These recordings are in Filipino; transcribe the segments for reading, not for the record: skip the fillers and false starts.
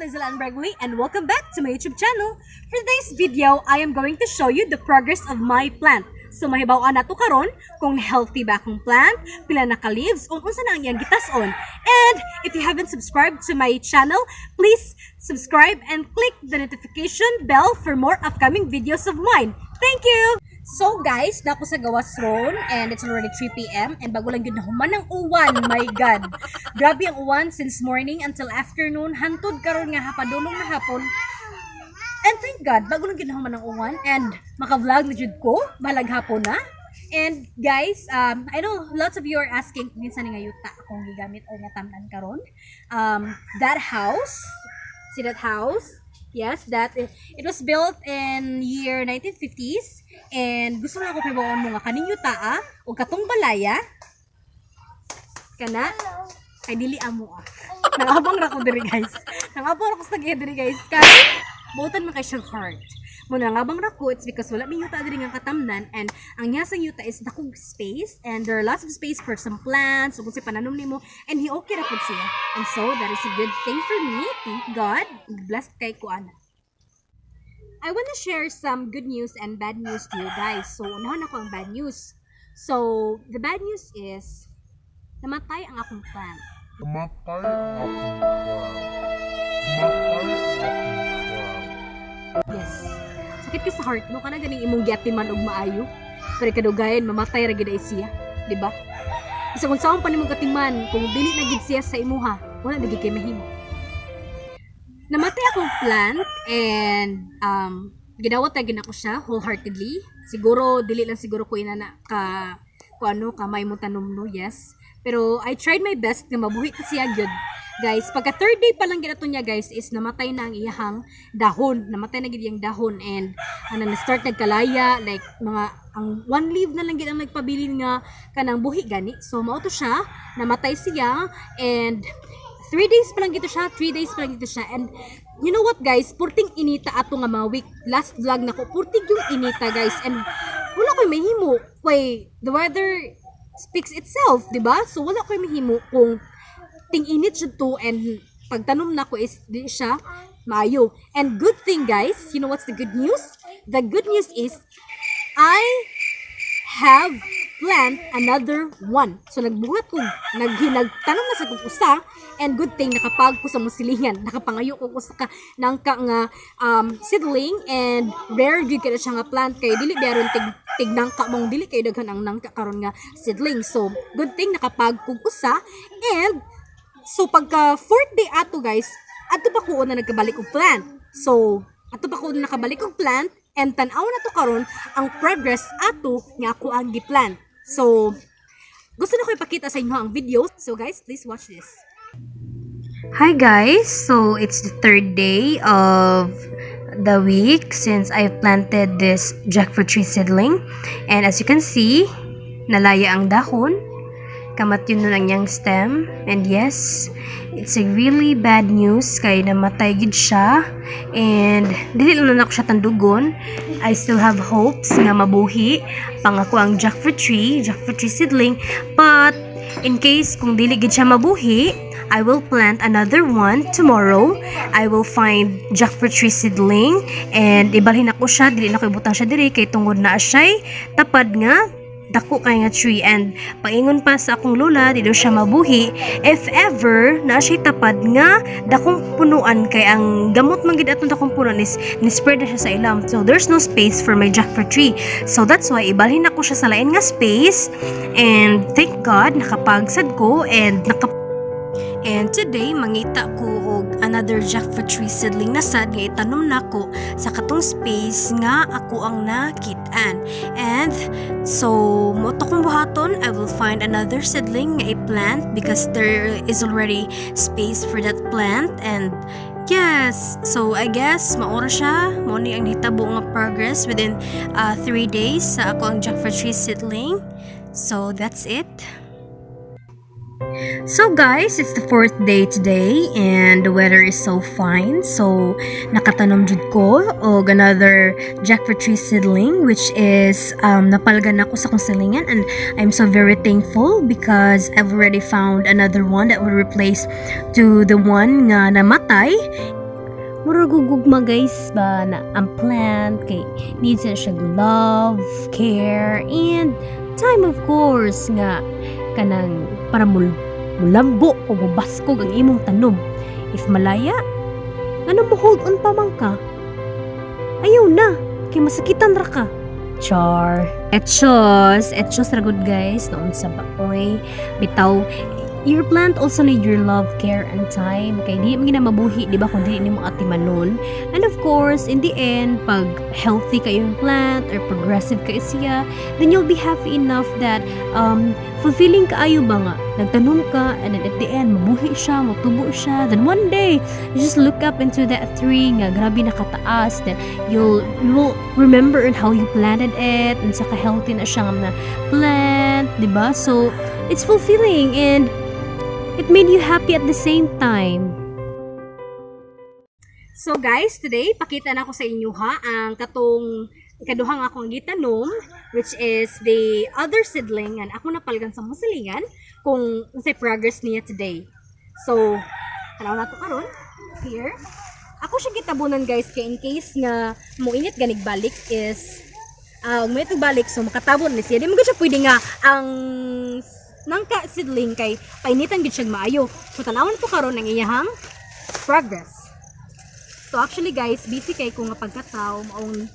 Lizelle Ann Bregly and welcome back to my YouTube channel. For today's video, I am going to show you the progress of my plant. So mahibaw-an nato karon kung healthy ba akong plant, pila na ka leaves, o unsa na ang iyang gitas-on. And if you haven't subscribed to my channel, please subscribe and click the notification bell for more upcoming videos of mine. Thank you! So guys, nako sa gawas ron and it's already 3 p.m. and bago lang yun na human ang uwan, my God. Grabe ang uwan since morning until afternoon, hantod karon nga hapadulong na hapon. And thank God, bago lang yun na human ang uwan and maka-vlog na jud ko, balag hapon na. And guys, I know lots of you are asking kung minsan nga yuta akong gigamit o nga tamnan karon. That house, see that house? Yes, that it was built in year 1950s and gusto na ako pibaon mo nga kaninyo taa o katong balaya kana kay dili amo nangabang ra ko diri guys. Nangabang ra ko sa diri guys kay butan man kay siyang heart. Mo nangabang ra ko it's because wala mi yuta diri nga katamnan and ang yasang yuta is dakong space and there are lots of space for some plants o kung si pananom nimo and he okay ra pud siya. And so that is a good thing for me. Thank God. Blessed kay ko ana. I want to share some good news and bad news to you guys. So, unahan ako ang bad news. So, the bad news is, namatay ang akong plant. Yes. Sakit ka sa heart mo, kana ganing imong giatiman og maayo. Pero kadugayan, mamatay ra gid siya. Diba? Isa kung saan pa nimong katiman, kung dili na gid siya sa imuha, wala na gid kay mahimo. Namatay akong plant and ginawat na ginako siya wholeheartedly. Siguro dili lang siguro ko ina na ka may mo tanom no, yes. Pero I tried my best nga mabuhi ta siya gyud. Guys, pagka third day pa lang ginato niya guys is namatay na ang iyang dahon. Namatay na gid iyang dahon and na start nagkalaya like mga ang one leaf na lang gid ang nagpabilin nga kanang buhi gani. So mao to siya, namatay siya and 3 days pa lang gito siya, 3 days pa lang gito siya. And you know what guys, purting inita ato nga mga week, last vlog na ko, purting yung inita guys. And wala ko'y mahimo. Why, the weather speaks itself, diba? So wala ko'y mahimo kung ting-init siya to and pagtanom na ko is di siya maayo. And good thing guys, you know what's the good news? The good news is, I have plant another one. So nagbuhat ko, nagtanong na sa kong usa and good thing nakapag ko sa musilingan. Nakapangayo ko usa ka nang ka nga seedling and rare gyud kada siya nga plant kay dili biyaron tig nangka mong dili kay daghan ang nangka karon nga seedling. So good thing nakapag ko usa and so pagka fourth day ato guys, ato pa ko na nagkabalik og plant. So ato pa ko na nakabalik og plant and tan-aw na to karon ang progress ato nga ako ang giplant. So, gusto na ko ipakita sa inyo ang video. So guys, please watch this. Hi guys! So, it's the third day of the week since I planted this jackfruit tree seedling. And as you can see, nalaya ang dahon. Kamat yun nun ang niyang stem. And yes, it's a really bad news kay namatay gid siya. And dili lang na ako siya tandugon. I still have hopes nga mabuhi pangako ang jackfruit tree seedling. But in case kung dili gid siya mabuhi, I will plant another one tomorrow. I will find jackfruit tree seedling and ibalhin ako siya, dili na ko ibutang siya diri kay tungod na siya tapad nga dako kay nga tree and paingon pa sa akong lola dito siya mabuhi if ever na siya tapad nga dakong punuan kay ang gamot man gid atong dakong punuan is ni-spread na siya sa ilam, so there's no space for my jackfruit tree. So that's why ibalhin ako siya sa lain nga space and thank God nakapagsad ko and today mangita ko og another jackfruit tree seedling na sad nga itanom nako sa katong space nga ako ang nakitaan. And so mo to kong buhaton, I will find another seedling nga i-plant because there is already space for that plant. And yes, so I guess maora siya mo ni ang hitabo nga progress within 3 days sa ako ang jackfruit tree seedling. So that's it. So guys, it's the fourth day today and the weather is so fine. So nakatanom jud ko og another jackfruit tree seedling which is napalgan ako sa kong silingan and I'm so very thankful because I've already found another one that will replace to the one nga namatay. mura gugugma guys ba na ang plant kay needs na siya love, care, and time of course nga kanang para mulambo o mubaskog ang imong tanom. If malaya, ano mo hold on pa man ka? Ayaw na, kay masakitan ra ka. Char. Etchos ra good guys, noon sa baoy. Bitaw, your plant also need your love, care, and time. Kay di mo gina mabuhi, di ba, kung di mo atimanon. And of course, in the end, pag healthy kayo yung plant or progressive kayo siya, then you'll be happy enough that fulfilling kaayo ba nga. Nagtanom ka, and then at the end, mabuhi siya, matubo siya. Then one day, you just look up into that tree nga, grabe nakataas. Then you will remember on how you planted it, and saka healthy na siya nga na plant, di ba? So, it's fulfilling and it made you happy at the same time. So guys, today pakita na ko sa inyo ha ang ikaduhang akong gitanom, which is the other seedling, and ako napalgan sa musilingan kung unsay progress niya today. So, tanaw na to karon here. Ako siya gitabunan guys kay in case nga mo init ganig balik is may balik so makatabon ni siya. Di mo siya pwede nga ang nangka seedling kay painitan gid siya maayo. So tanawon to karon ang iyahang progress. So actually guys, busy kay ko nga pagkataw maong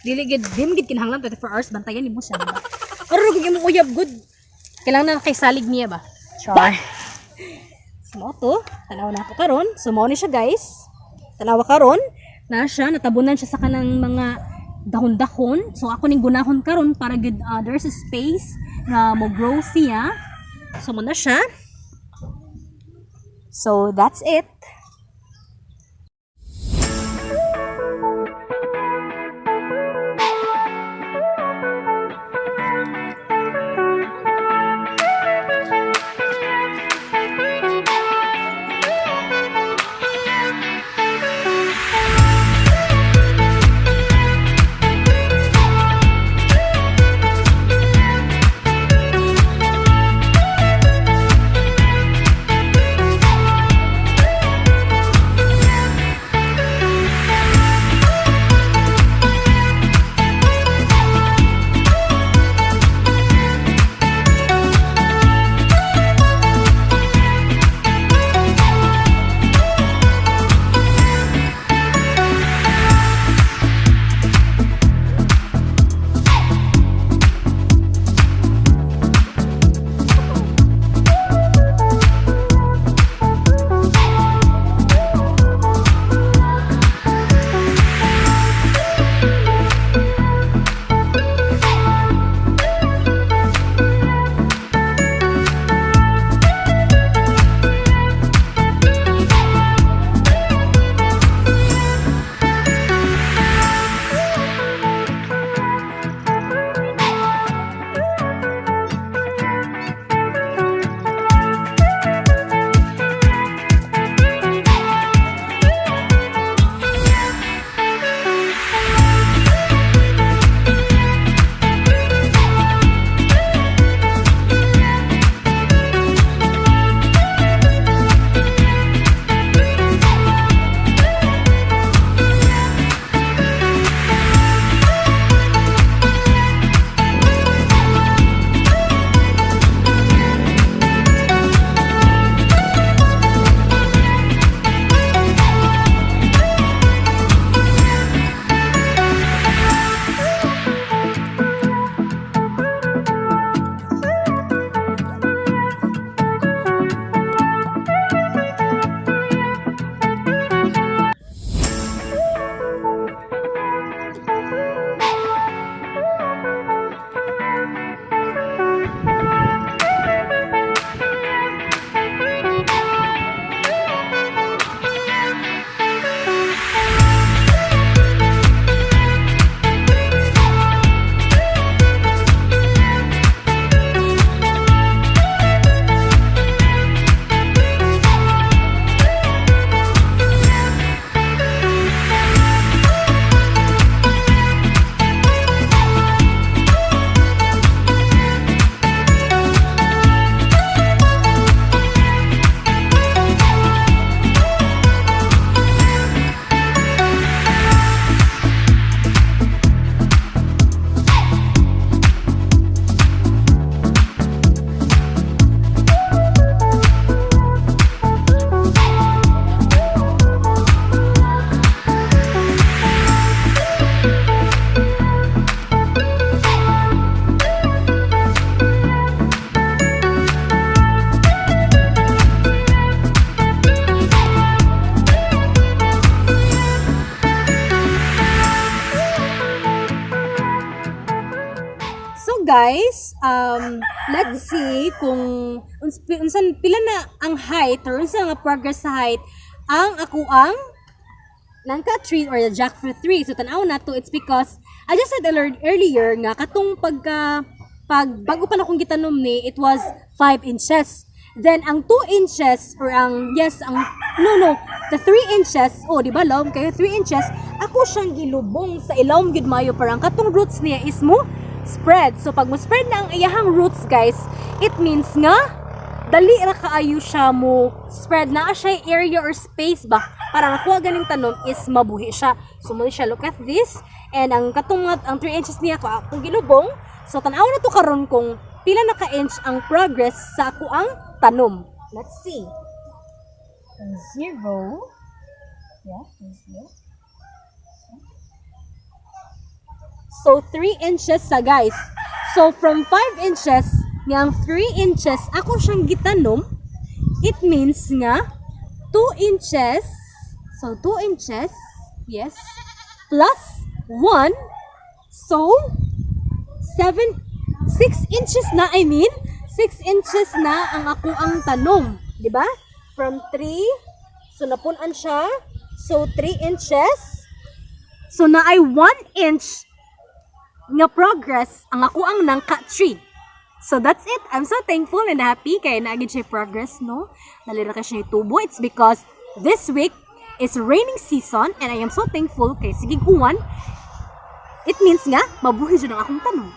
dili gid kinahanglan 24 hours bantayan nimo siya diba? Pero kung imong uyab good kailangan na kay salig niya ba. Char. So to, tanaw na to karon. So mao ni siya guys. Tanawa karon na siya natabunan siya sa kanang mga dahon-dahon. So ako ning gunahon karon para good there's a space na mo grow siya. So muna siya. So that's it. guys, let's see kung unsan pila na ang height or unsa nga progress sa height ang akuang nangka tree or the jackfruit tree. So tanaw na to, it's because I just said earlier nga katong pag bago pa na akong gitanom ni, it was 5 inches. Then ang 2 inches or ang the 3 inches, oh di ba lom kayo 3 inches, ako siyang gilubong sa ilawom gid mayo parang katong roots niya is mo spread. So pag mo spread na ang iyahang roots guys, it means nga dali ra kaayo siya mo spread na siya area or space ba para nakuha ganing tanom is mabuhi siya. So mo siya, look at this, and ang katong ang 3 inches niya ko akong gilubong. So tanaw na to karon kung pila na ka inch ang progress sa ako ang tanom. Let's see. 0. Yeah, 0. So 3 inches sa guys. So from 5 inches niyang 3 inches ako siyang gitanom, it means nga 2 inches. So 2 inches, yes, plus 1, so 6 inches na, 6 inches na ang ako ang tanom, di ba? From 3, so napunan siya, so 3 inches, so na ay 1 inch nga progress ang ako ang nangka tree. So that's it. I'm so thankful and happy kay naagid siya progress, no? Nalira ka siya tubo. It's because this week is raining season and I am so thankful kay sigig uwan. It means nga mabuhi jud ang akong tanom.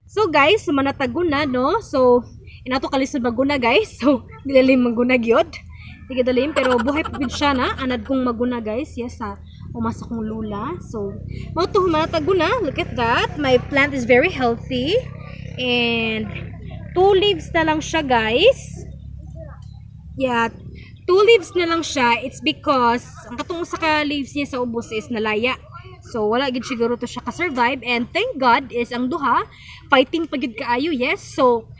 So guys, manataguna, no? So inato kalisod maguna guys. So dilalim maguna gyud. Di dalim pero buhay pud siya na anad kong maguna guys. Yes, umasa kong lula. So mao to manataguna. Look at that. My plant is very healthy. And 2 leaves na lang siya guys. Yeah, 2 leaves na lang siya. It's because ang katong sa ka-leaves niya sa ubos is nalaya. So wala gid siguro to siya ka-survive, and thank God is ang duha fighting pagid kaayo. Yes. So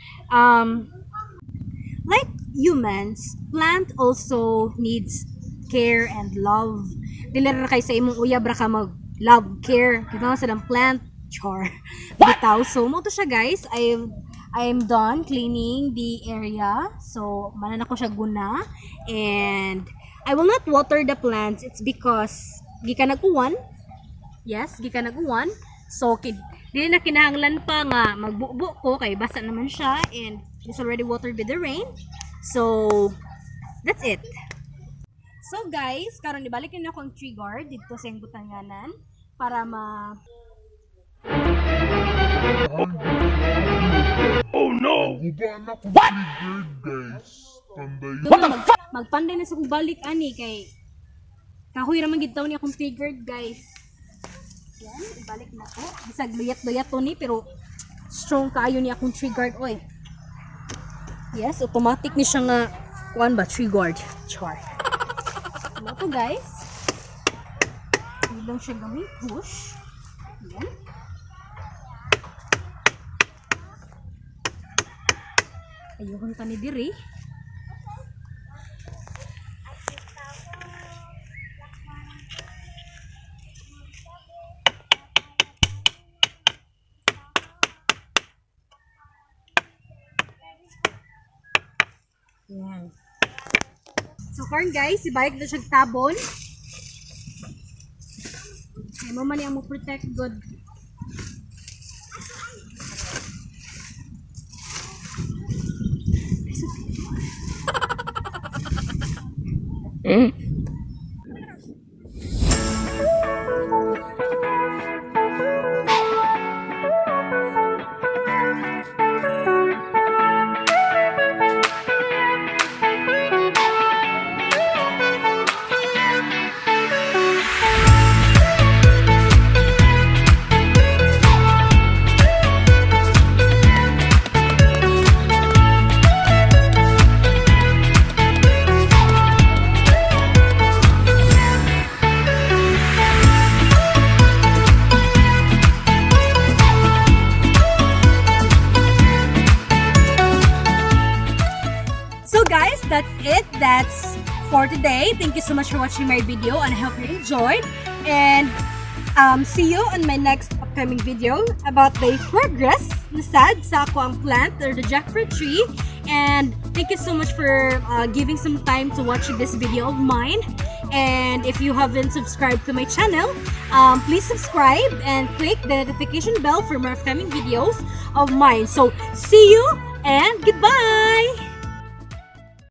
like humans, plant also needs care and love. Dili ra kay sa imong uyab ra ka mag love care. Kita sa lang plant char bitaw. So mo to siya guys. I'm done cleaning the area. So manan ako siya guna, and I will not water the plants. It's because gikan nag-uwan. Yes, gikan nag-uwan. So dili na kinahanglan pa nga magbubo ko kay basa naman siya, and it's already watered with the rain. So that's it. So guys, karon ibalik na ako ang tree guard dito sa iyang butanganan para Oh no! What? Guys. magpanday na sa kong balik ani kay kahoy ra man gid taw ni akong triggered guys. Yan, ibalik na ko. Bisag luyat-luyat to ni pero strong kaayo ni akong triggered oy. Yes, automatic ni siya nga kuan ba triggered. Char. Ano to guys? Ilang siya gamit push. Yan. Ayuhon pa ni diri. Yan. So karon guys, ibalik na siya tabon. Ay mo man yang mo protect good. That's it. That's for today. Thank you so much for watching my video, and I hope you enjoyed. And See you on my next upcoming video about the progress na sad sa ako ang plant or the jackfruit tree. And thank you so much for giving some time to watch this video of mine. And if you haven't subscribed to my channel, please subscribe and click the notification bell for more upcoming videos of mine. So see you and goodbye.